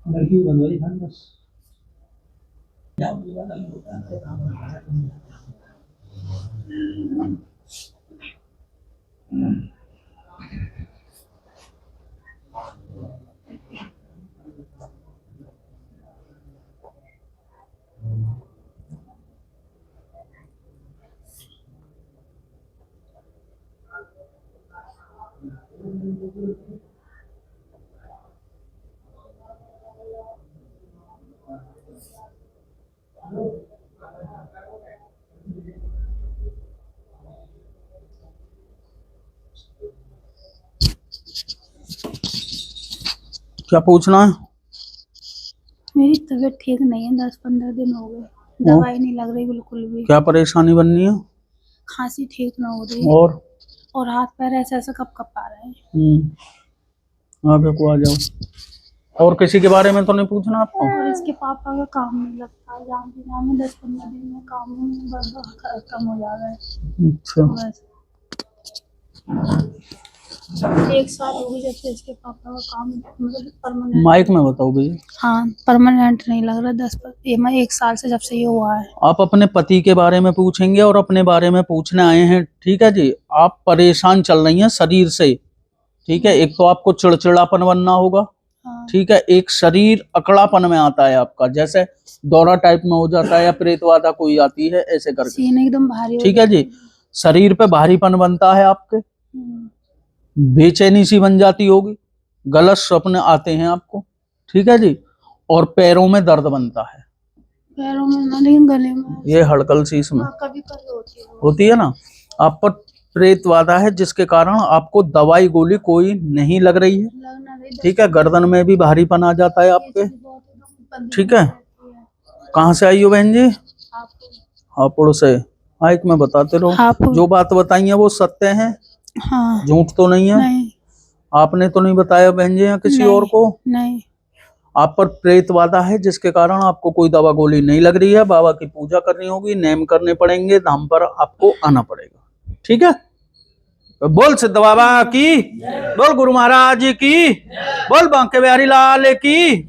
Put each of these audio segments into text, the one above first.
लड़की बनवाई खान बस क्या पूछना है? मेरी तबीयत ठीक नहीं है, 10-15 दिन हो गए, दवाई नहीं लग रही बिल्कुल भी। क्या परेशानी बननी है? खांसी ठीक ना हो रही और हाथ पैर ऐसे ऐसे कप आ रहे हैं। आगे को आ जाओ। और किसी के बारे में तो नहीं पूछना आपको? और इसके पापा का काम नहीं लगता, जान में 10-15 दिन में काम कम हो जा रहा है। अच्छा, बस 1 साल हो गई जब से इसके पापा का काम मतलब परमानेंट। माइक में बताओ भैया। हाँ, परमानेंट नहीं लग रहा। 1 साल से जब से ये हुआ है। आप अपने पति के बारे में पूछेंगे और अपने बारे में पूछने आए हैं, ठीक है जी। आप परेशान चल रही हैं शरीर से, ठीक है। एक तो आपको चिड़चिड़ापन बनना होगा, ठीक है। एक शरीर अकड़ापन में आता है आपका, जैसे दौरा टाइप में हो जाता है या प्रेतवादा कोई आती है ऐसे करके, सीने एकदम भारी, ठीक है जी। शरीर पे भारीपन बनता है आपके, बेचैनी सी बन जाती होगी, गलत स्वप्न आते हैं आपको, ठीक है जी। और पैरों में दर्द बनता है, पैरों में नहीं, गले में, ये हड़कल सी इसमें कभी होती है ना। आप पर प्रेतवादा है, जिसके कारण आपको दवाई गोली कोई नहीं लग रही है, ठीक है। गर्दन में भी भारीपन आ जाता है आपके, ठीक है। कहाँ से आई हो बहन जी? हापुड़ से। माइक में बताते रहो। जो बात बताई है वो सत्य है, हाँ। झूठ तो नहीं है? नहीं। आपने तो नहीं बताया बहन जी या किसी और को? नहीं। आप पर प्रेतवादा है, जिसके कारण आपको कोई दवा गोली नहीं लग रही है। बाबा की पूजा करनी होगी, नेम करने पड़ेंगे, धाम पर आपको आना पड़ेगा, ठीक है। बोल सिद्ध बाबा की, बोल गुरु महाराज की, बोल बांके बिहारी लाल की।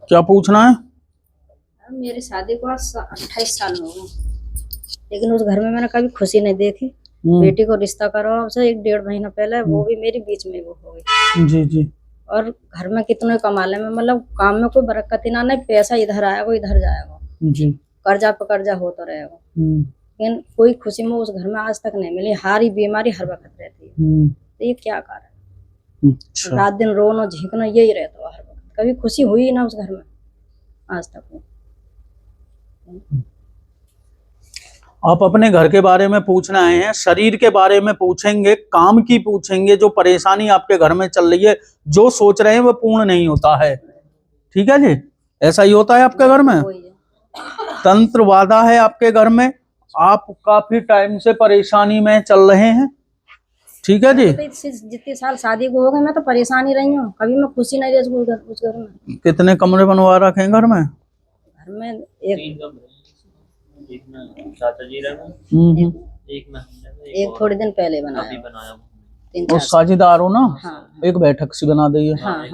क्या पूछना है? मेरी शादी को 28 साल हो गए, लेकिन उस घर में मैंने कभी खुशी नहीं देखी। बेटी को रिश्ता करो से 1-1.5 महीना पहले, वो भी मेरी बीच में वो हो गई। जी जी। और घर में कितने कमा ले में, मतलब काम में कोई बरकत ही ना, नहीं पैसा इधर आएगा इधर जाएगा जी, कर्जा पे कर्जा होता रहेगा, लेकिन कोई खुशी में उस घर में आज तक नहीं मिली। हारी बीमारी हर वक्त रहती है, तो ये क्या कारण है? रात दिन रोना झींकना यही रहता है हर वक्त, कभी खुशी हुई ना उस घर में आज तक। आप अपने घर के बारे में पूछना आए हैं, शरीर के बारे में पूछेंगे, काम की पूछेंगे, जो परेशानी आपके घर में चल रही है, जो सोच रहे हैं वो पूर्ण नहीं होता है, ठीक है जी। ऐसा ही होता है आपके घर में। तंत्रवादा है आपके घर में, आप काफी टाइम से परेशानी में चल रहे हैं, ठीक है जी। जितने साल शादी को हो गए मैं तो परेशान ही रही हूँ, कभी मैं खुशी नहीं रही उस घर में। कितने कमरे बनवा रखे हैं घर में? घर में एक में चाचा जी रहे, एक में एक थोड़े दिन पहले बनाया। और साझेदार हो ना। हाँ। एक बैठक सी बना दी है। हाँ।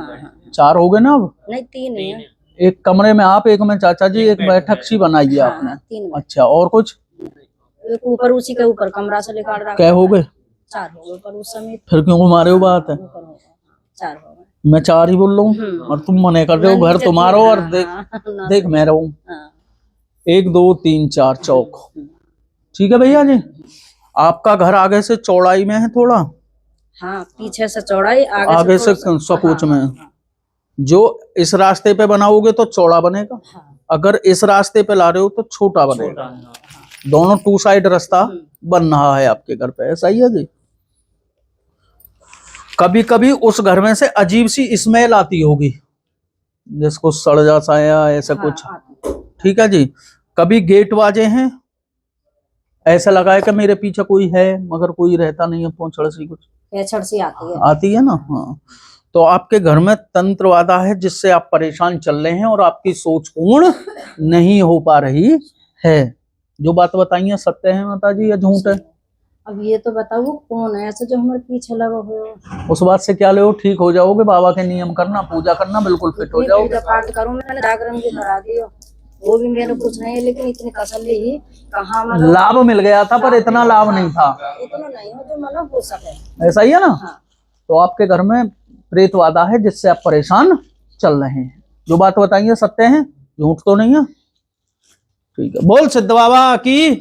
4 हो गए ना अब? नहीं 3 है। एक कमरे में आप, एक में चाचा जी, एक बैठक सी बनाई है आपने। 3। अच्छा, और कुछ? एक ऊपर, उसी के ऊपर कमरा से लेकर रखा। क्या हो गए? 4 हो गए पर उस समय। फिर क्यों घुमा रहे हो बात है? 4 हो गए। मैं 4 ही बोल रहा हूँ और तुम मने कर रहे हो। घर तुम्हारा और देख मैं रहूं। 1 2 3 4 चौक, ठीक है भैया जी। आपका घर आगे से चौड़ाई में है थोड़ा? हाँ, पीछे से चौड़ाई, आगे से सकोच में। जो इस रास्ते पे बनाओगे तो चौड़ा बनेगा, अगर इस रास्ते पे ला रहे हो तो छोटा बनेगा, दोनों टू साइड रास्ता बन रहा है आपके घर पे, ऐसा ही है जी। कभी कभी उस घर में से अजीब सी स्मेल आती होगी, जिसको सड़ जाता है या ऐसा कुछ, ठीक है जी। कभी गेट बाजे हैं, ऐसा लगा है कि मेरे पीछे कोई है मगर कोई रहता नहीं है, पोंछड़ सी कुछ पेछड़ सी आती है ना। हाँ, तो आपके घर में तंत्र बाधा है जिससे आप परेशान चल रहे हैं और आपकी सोच पूर्ण नहीं हो पा रही है। जो बात बताई है सत्य है माता जी या झूठ है? अब ये तो बताओ कौन है ऐसा जो हमारे पीछे लगा हुआ? उस बात से क्या ले, ठीक हो जाओगे, बाबा के नियम करना, पूजा करना, बिल्कुल फिट हो जाओगे। पूजा पाठ करूं, मैंने जागरण भी करा दिया, वो भी मेरे कुछ नहीं है, लेकिन इतनी तसल्ली ही कहाँ लाभ मिल गया था पर इतना लाभ नहीं था, इतना नहीं हो जो मतलब हो सके, ऐसा ही है ना। हाँ। तो आपके घर में प्रेत बाधा है जिससे आप परेशान चल रहे हैं। जो बात बताई है सत्य है, झूठ तो नहीं है, ठीक है। बोल सिद्ध बाबा की,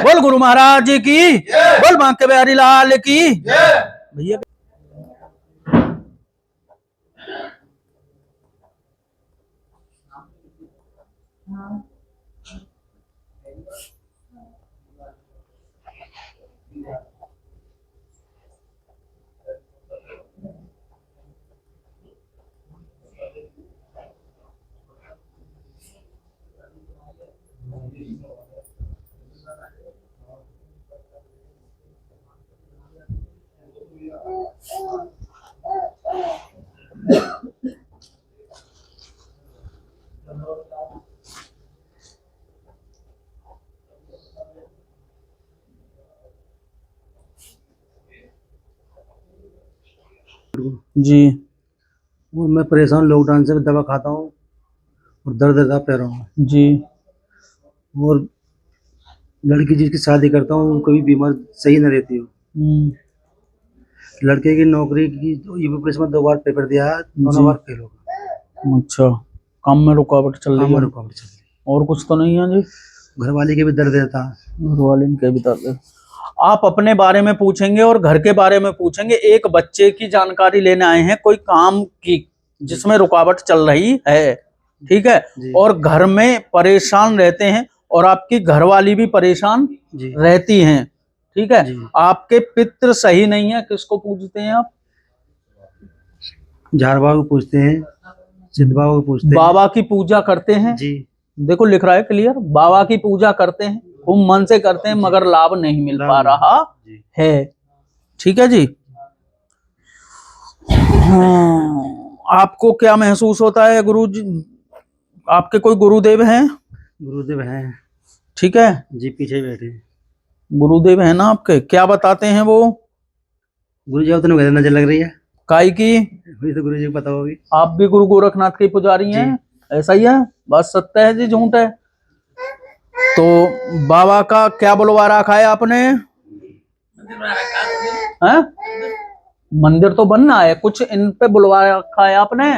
बोल गुरु महाराज की, बोल बांके बिहारी लाल की भैया। जी वो मैं परेशान, लॉकडाउन से दवा खाता हूँ और दर्द रहता पैरों में जी। और लड़की जिसकी शादी करता हूँ कभी बीमार सही न रहती हो। लड़के की नौकरी की यूपी में 2 बार पेपर दिया है, दोनों बार फेल हो गया। अच्छा, काम में रुकावट चल रही है, रुकावट चल रही है। और कुछ तो नहीं है जी? घर वाले के भी दर्द रहता है। घर वाले के भी दर्द है। आप अपने बारे में पूछेंगे और घर के बारे में पूछेंगे। एक बच्चे की जानकारी लेने आए हैं, कोई काम की जिसमें रुकावट चल रही है, ठीक है, और घर में परेशान रहते हैं और आपकी घरवाली भी परेशान रहती हैं, ठीक है। आपके पितृ सही नहीं है, किसको पूछते हैं आप? झाड़ बाबा को पूछते हैं, सिद्ध बाबा को पूछते हैं। बाबा की पूजा करते हैं जी, देखो लिख रहा है क्लियर, बाबा की पूजा करते हैं, खूब मन से करते हैं, मगर लाभ नहीं मिल पा रहा है, ठीक है जी। आपको क्या महसूस होता है गुरु जी? आपके कोई गुरुदेव हैं? गुरुदेव हैं, ठीक है जी, पीछे बैठे हैं। गुरुदेव है ना आपके, क्या बताते हैं वो? गुरु जी तो नजर लग रही है काई की? तो गुरु जी को पता होगी। आप भी गुरु गोरखनाथ के पुजारी हैं, ऐसा ही है? बात सत्य है जी झूठ है? तो बाबा का क्या बुलवा रखा है आपने? हैं? मंदिर तो बनना है, कुछ इन पे बुलवा रखा है आपने?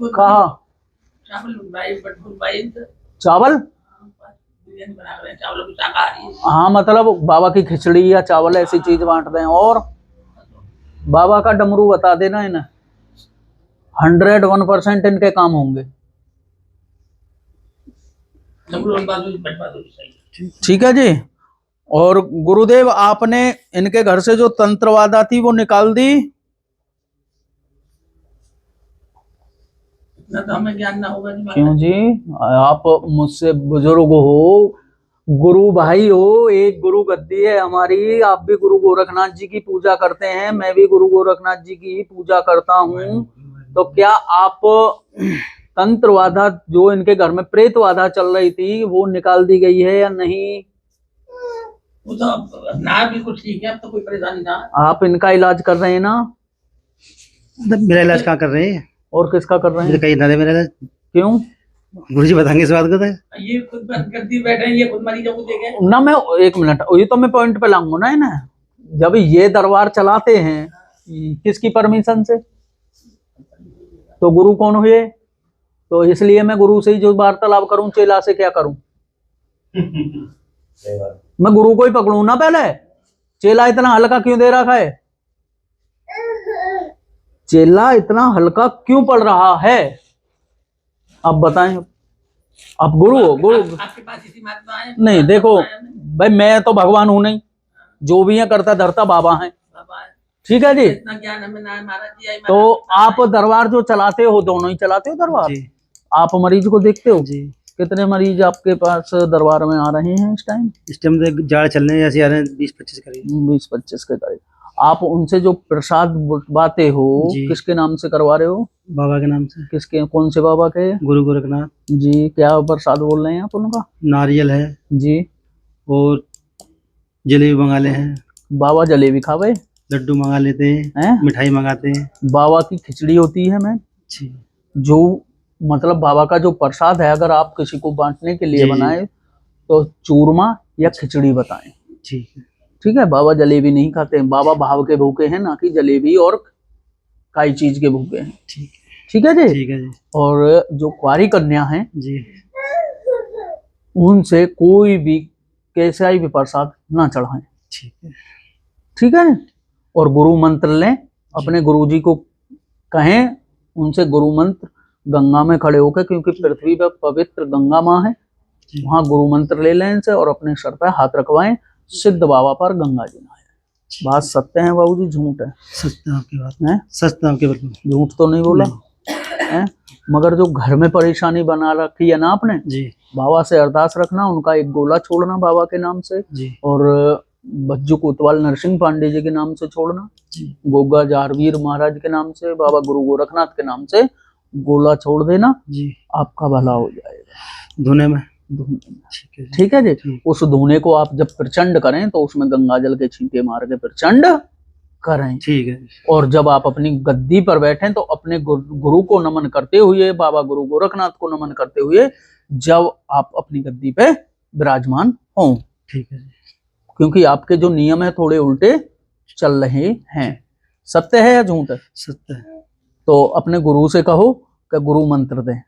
कहा? चावल? हाँ, मतलब बाबा की खिचड़ी या चावल ऐसी चीज बांट दें। और बाबा का डमरू बता देना इन्हें, 101% इनके काम होंगे, ठीक है जी। और गुरुदेव आपने इनके घर से जो तंत्रवादा थी वो निकाल दी? तो हमें ज्ञान ना होगा जी। क्यों जी? आप मुझसे बुजुर्ग हो, गुरु भाई हो, एक गुरु गद्दी है हमारी। आप भी गुरु गोरखनाथ जी की पूजा करते हैं, मैं भी गुरु गोरखनाथ जी की पूजा करता हूँ। तो क्या आप तंत्रवादा जो इनके घर में प्रेतवादा चल रही थी वो निकाल दी गई है या नहीं? वो तो ना बिल्कुल ठीक है, अब तो कोई परेशानी ना। आप इनका इलाज कर रहे हैं ना? मेरा इलाज कहाँ कर रहे हैं? और किसका कर रहे हैं? कहीं ना दे मेरा इलाज। क्यों? गुरुजी बताएंगे इस बात को। ये खुद गद्दी बैठे हैं, ये खुद मरीजों को देखे ना। मैं एक मिनट, ये तो मैं पॉइंट पे लाऊंगा ना इन्हें। जब ये दरबार चलाते हैं किसकी परमिशन से? तो गुरु कौन हुए? तो इसलिए मैं गुरु से ही जो वार्तालाप करूं, चेला से क्या करूं? मैं गुरु को ही पकड़ू ना पहले। चेला इतना हल्का क्यों दे रखा है? चेला इतना हल्का क्यों पड़ रहा है? आप बताएं, आप गुरु हो, गुरु आपके पास इसी महात्मा है? नहीं। देखो भाई, मैं तो भगवान हूं नहीं, जो भी है करता धरता बाबा है, बाबा है। ठीक है जी। इतना ज्ञान हमें ना है महाराज जी, यही तो महाराज आप दरबार जो चलाते हो, दोनों ही चलाते हो दरबार? जी आप मरीज को देखते हो? जी। कितने मरीज आपके पास दरबार में आ रहे हैं इस टाइम? इस टाइम तो जाड़ चलने जैसे आ रहे हैं, 20-25 करीब। 20-25 के करीब। आप उनसे जो प्रसाद बांटते हो, जी। किसके नाम से करवा रहे हो? बाबा के नाम से। किसके, कौन से बाबा के? गुरु गोरखनाथ। जी। क्या प्रसाद बोल रहे हैं आप उनका? नारियल है जी। और जलेबी मंगा ले हैं, बाबा जलेबी खावे, लड्डू मंगा लेते हैं, हैं? मिठाई मंगाते हैं। बाबा की खिचड़ी होती है मैम, जी जो मतलब बाबा का जो प्रसाद है, अगर आप किसी को बांटने के लिए जी, जी। बनाए तो चूरमा या खिचड़ी बताएं, ठीक है। ठीक है। बाबा जलेबी नहीं खाते हैं, बाबा भाव के भूखे हैं, ना कि जलेबी और काई चीज के भूखे हैं, ठीक है। ठीक है जी। ठीक है जी। और जो कुंवारी कन्या है, जी उनसे कोई भी कैसा भी प्रसाद ना चढ़ाएं, ठीक है। ठीक है। और गुरु मंत्र लें, अपने गुरुजी को कहें, उनसे गुरु मंत्र गंगा में खड़े होकर, क्योंकि पृथ्वी पर पवित्र गंगा माँ है, जी। वहां गुरु मंत्र ले लें इनसे और अपने सर पर हाथ रखवाएं, सिद्ध बाबा पर गंगा जी नहाए। बात सत्य है बाबूजी, झूठ है? सच तो आपकी बात हैं? सच तो आपके बात में। झूठ तो नहीं बोला हैं? मगर जो घर में परेशानी बना रखी है ना आपने, जी बाबा से अरदास रखना, उनका एक गोला छोड़ना बाबा के नाम से, जी और बज्जू कोतवाल नरसिंह पांडे जी के नाम से छोड़ना, जी। गोगा जारवीर महाराज के नाम से, बाबा गुरु गोरखनाथ के नाम से गोला छोड़ देना, जी। आपका भला हो जाएगा। धुने में। धुने में। ठीक है जी। ठीक है जी। ठीक। उस धुने को आप जब प्रचंड करें तो उसमें गंगा जल के छींटे मार के प्रचंड करें। ठीक है। और जब आप अपनी गद्दी पर बैठें तो अपने गुरु को नमन करते हुए, बाबा गुरु गोरखनाथ को नमन करते हुए जब आप अपनी गद्दी पे विराजमान हों, ठीक है जी। क्योंकि आपके जो नियम है थोड़े उल्टे चल रहे हैं। सत्य है या झूठ है? सत्य है। तो अपने गुरु से कहो कि गुरु मंत्र दें,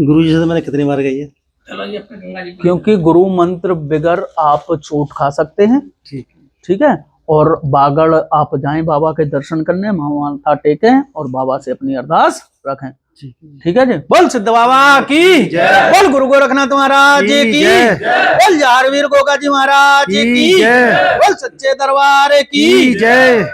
गुरु जी से तो मैंने कितनी बार गई है। चलो ये अपने गंगा जी को- क्योंकि गुरु मंत्र बगैर आप चोट खा सकते हैं, ठीक है। ठीक है। और बागड़ आप जाएं बाबा के दर्शन करने, माथा टेकें और बाबा से अपनी अरदास रखें, ठीक है। ठीक है जी। बोल सिद्ध बाबा की जय। बोल गुरु गोरखनाथ महाराज की की जय। बोल जारवीर गोगा जी महाराज की जय। बोल सच्चे दरबार की जय।